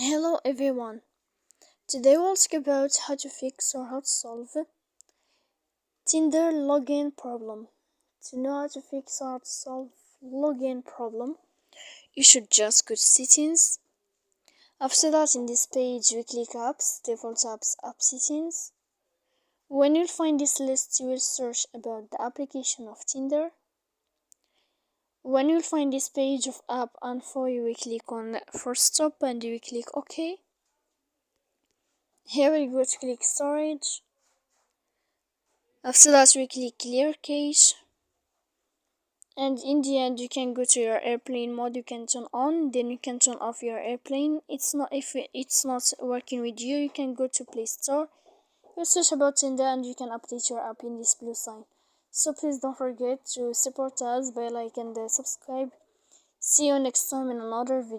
Hello everyone. Today we'll talk about how to fix or how to solve Tinder login problem. To know how to fix or how to solve login problem, you should just go to settings. After that, in this page we click apps, default apps, app settings. When you'll find this list, you will search about the application of Tinder. When you'll find this page of app info, you will click on first stop and you will click OK. Here we go to click storage. After that we click clear cache, and in the end you can go to your airplane mode. You can turn on, then you can turn off your airplane. If it's not working with you, you can go to Play Store, you search about Tinder, and you can update your app in this blue sign. So please don't forget to support us by like and subscribe. See you next time in another video.